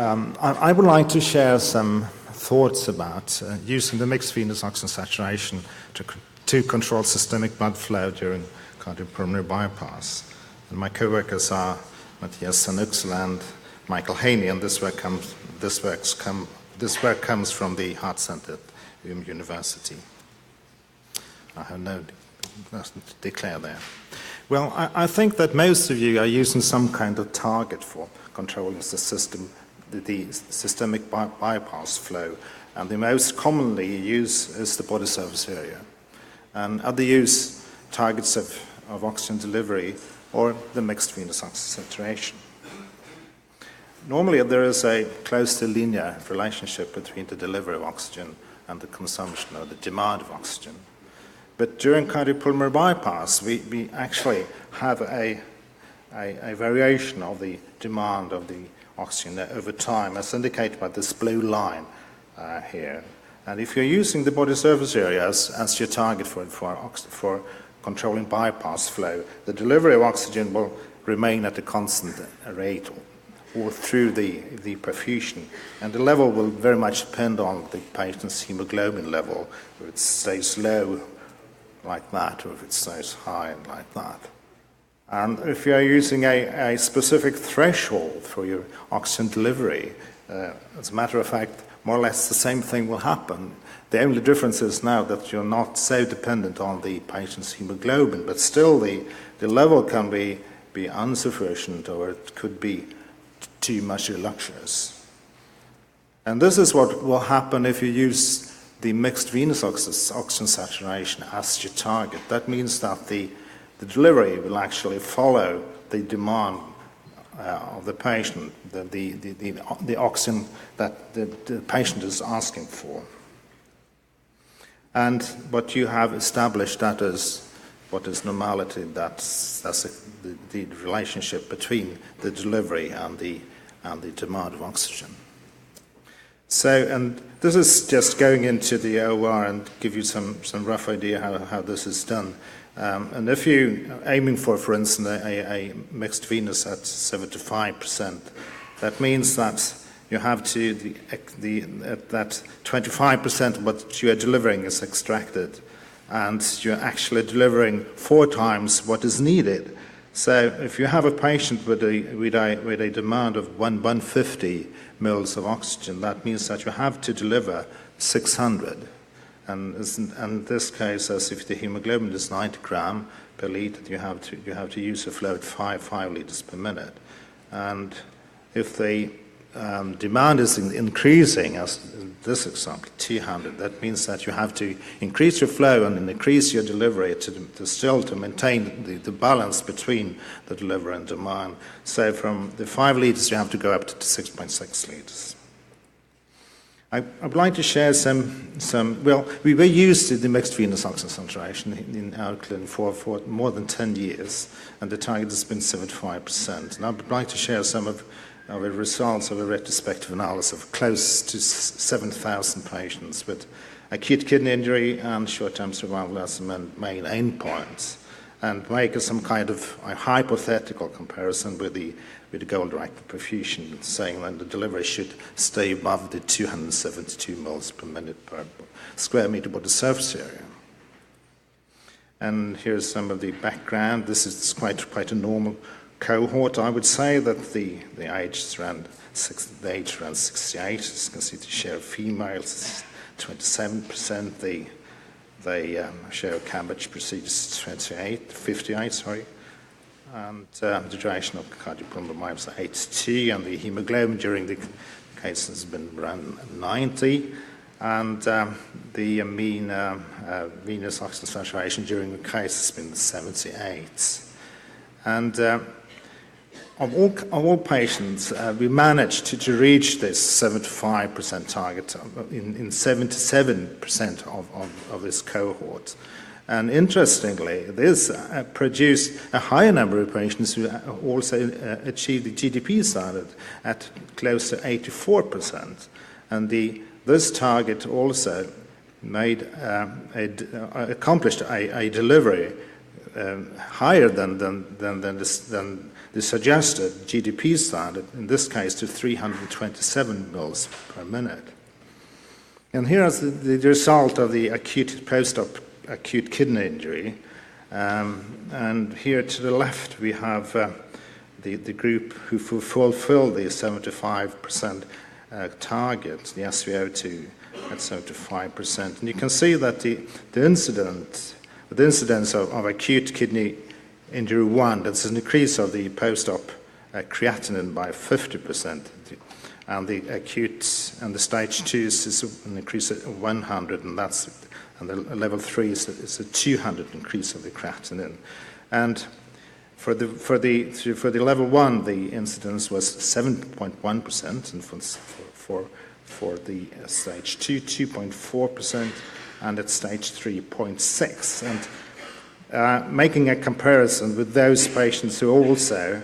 I would like to share some thoughts about using the mixed venous oxygen saturation to control systemic blood flow during cardiopulmonary bypass. And my co-workers are Matthias Sanuxel and Michael Haney, and this work comes from the Heart Center at University. I have nothing to declare there. Well, I think that most of you are using some kind of target for controlling the systemic bypass flow, and the most commonly used is the body surface area. And other use targets of oxygen delivery or the mixed venous oxygen saturation. Normally there is a closely linear relationship between the delivery of oxygen and the consumption or the demand of oxygen. But during cardiopulmonary bypass, we actually have a variation of the demand of the oxygen over time, as indicated by this blue line here. And if you're using the body surface area as your target for controlling bypass flow, the delivery of oxygen will remain at a constant rate or through the perfusion. And the level will very much depend on the patient's hemoglobin level, if it stays low like that, or if it stays high like that. And if you are using a specific threshold for your oxygen delivery, as a matter of fact, more or less the same thing will happen. The only difference is now that you're not so dependent on the patient's hemoglobin, but still the level can be insufficient, or it could be too much luxurious. And this is what will happen if you use the mixed venous oxygen saturation as your target. That means that the delivery will actually follow the demand of the patient, the oxygen that the patient is asking for. And what you have established, that is what is normality, that's the relationship between the delivery and the demand of oxygen. So, and this is just going into the OR and give you some rough idea how this is done. And if you're aiming for instance, a mixed venous at 75%, that means that you have to, that 25% of what you are delivering is extracted, and you're actually delivering 4 times what is needed. So if you have a patient with a demand of 150 mils of oxygen, that means that you have to deliver 600. And in this case, as if the hemoglobin is 90 gram per liter, you have to use a flow at 5 liters per minute. And if the demand is increasing, as in this example, 200, that means that you have to increase your flow and increase your delivery to maintain the balance between the delivery and demand. So from the 5 liters, you have to go up to 6.6 liters. I would like to share well, we were used to the mixed venous oxygen saturation in our clinic for more than 10 years, and the target has been 75%. And I would like to share some of the results of a retrospective analysis of close to 7,000 patients with acute kidney injury and short-term survival as the main endpoints, and make some kind of a hypothetical comparison with the goal-directed perfusion, saying that the delivery should stay above the 272 mils per minute per square meter body surface area. And here's some of the background. This is quite a normal cohort. I would say that the age is around 68. As you can see, the share of females is 27%. The share of CABG procedures is 58, and the duration of cardiopulmonary bypass is 82, and the hemoglobin during the case has been around 90, and the mean venous oxygen saturation during the case has been 78. And of all patients, we managed to reach this 75% target in 77% of this cohort. And interestingly, this produced a higher number of patients who also achieved the GDP standard at close to 84%. And this target also accomplished a delivery higher than the suggested GDP standard, in this case to 327 mils per minute. And here is the result of the acute post-op acute kidney injury. And here to the left we have the group who fulfill the 75% target, the SVO2 at 75%. And you can see that the incidence of acute kidney injury 1, that's an increase of the post-op creatinine by 50%. And the acute and the stage 2 is an increase of 100, and the level 3 is a 200 increase of the creatinine. And for the level 1, the incidence was 7.1%, and for the stage 2, 2.4%, and at stage 3, 0.6%. And making a comparison with those patients who also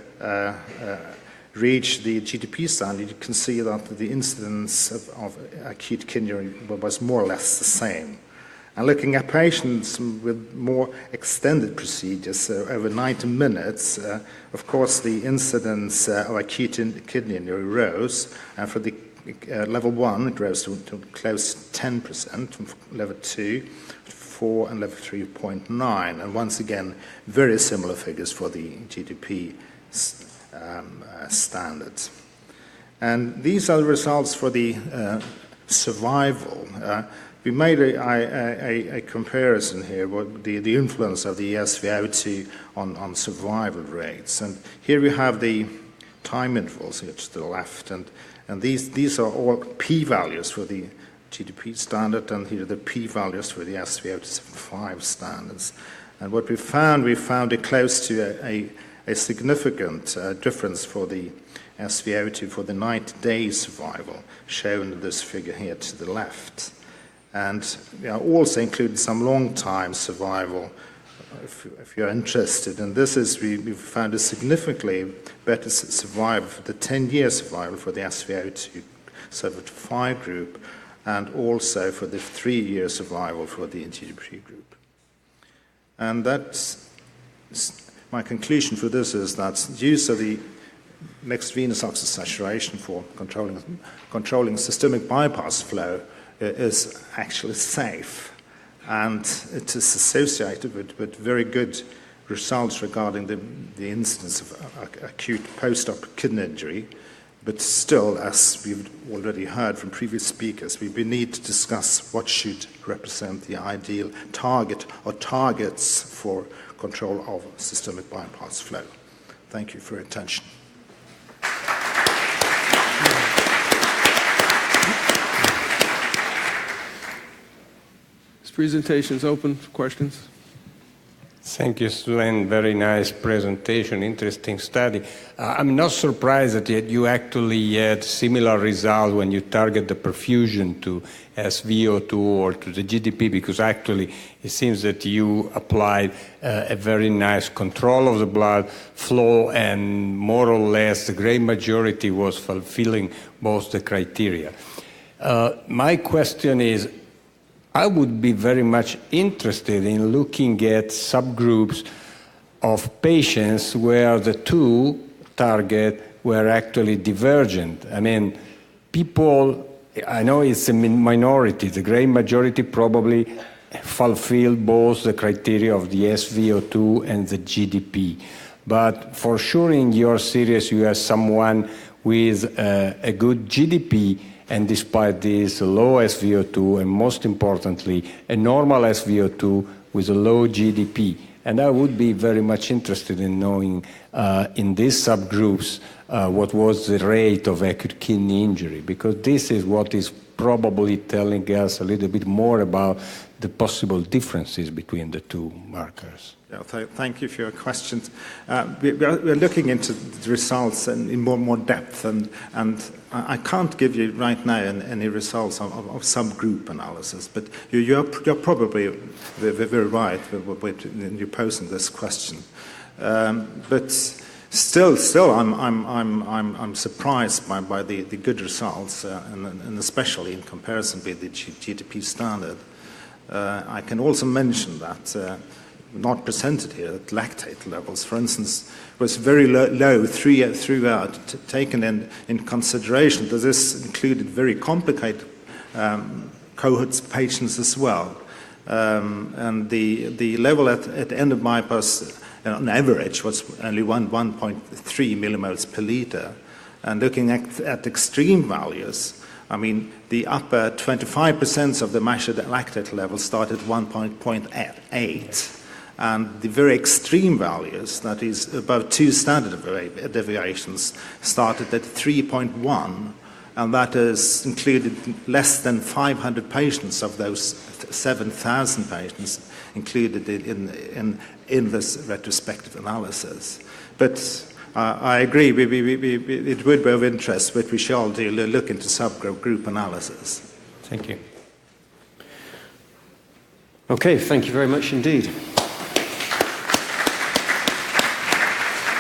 reach the GDP standard, you can see that the incidence of acute kidney injury was more or less the same. And looking at patients with more extended procedures, over 90 minutes, of course the incidence of acute kidney injury rose, and for the level 1 it rose to close to 10%, from level 2 4, and level 3.9, and once again very similar figures for the GDP standards. And these are the results for the survival. We made a comparison here with the influence of the SVO2 on survival rates. And here we have the time intervals here to the left, and these are all p-values for the GDP standard, and here are the p-values for the SVO5 standards. And what we found it close to a significant difference for the SVO2 for the 90-day survival, shown in this figure here to the left. And also included some long-time survival, if you're interested. And this is, we found a significantly better survival for the 10-year survival for the SVO2 5 group, and also for the 3-year survival for the GDP group. And that's my conclusion for this is that use of the mixed venous oxygen saturation for controlling systemic bypass flow is actually safe, and it is associated with very good results regarding the incidence of acute post-op kidney injury. But still, as we've already heard from previous speakers, we need to discuss what should represent the ideal target or targets for control of systemic bypass flow. Thank you for your attention. This presentation is open for questions. Thank you, Sven. Very nice presentation, interesting study. I'm not surprised that you actually had similar results when you target the perfusion to SVO2 or to the GDP, because actually it seems that you applied a very nice control of the blood flow, and more or less the great majority was fulfilling both the criteria. My question is, I would be very much interested in looking at subgroups of patients where the two targets were actually divergent. I mean, people, I know it's a minority, the great majority probably fulfill both the criteria of the SVO2 and the GDP. But for sure in your series you have someone with a good GDP, and despite this, a low SVO2, and most importantly, a normal SVO2 with a low GDP. And I would be very much interested in knowing in these subgroups what was the rate of acute kidney injury, because this is what is probably telling us a little bit more about the possible differences between the two markers. Yeah, thank you for your questions. We're looking into the results in more depth, and I can't give you right now any results of subgroup analysis, but you're probably very right when you're posing this question. But still, I'm surprised by the good results, and especially in comparison with the GDP standard. I can also mention that not presented here, at lactate levels, for instance, was very low throughout, taken in consideration that this included very complicated cohorts of patients as well. And the level at end of bypass on average was only 1.3 millimoles per liter. And looking at extreme values, I mean, the upper 25% of the measured lactate level started at 1.8. And the very extreme values, that is above 2 standard deviations, started at 3.1. And that has included less than 500 patients of those 7,000 patients included in this retrospective analysis. But I agree, it would be of interest, but we shall look into subgroup analysis. Thank you. Okay, thank you very much indeed.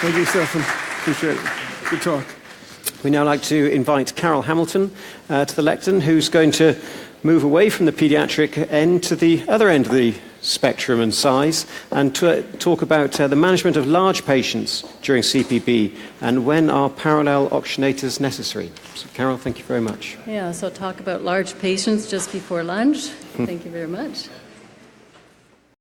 Thank you, Stefan. Appreciate it. Good talk. We'd now like to invite Carol Hamilton to the lectern, who's going to move away from the paediatric end to the other end of the spectrum and size, and to talk about the management of large patients during CPB and when are parallel oxygenators necessary. So, Carol, thank you very much. Yeah, so talk about large patients just before lunch. Thank you very much.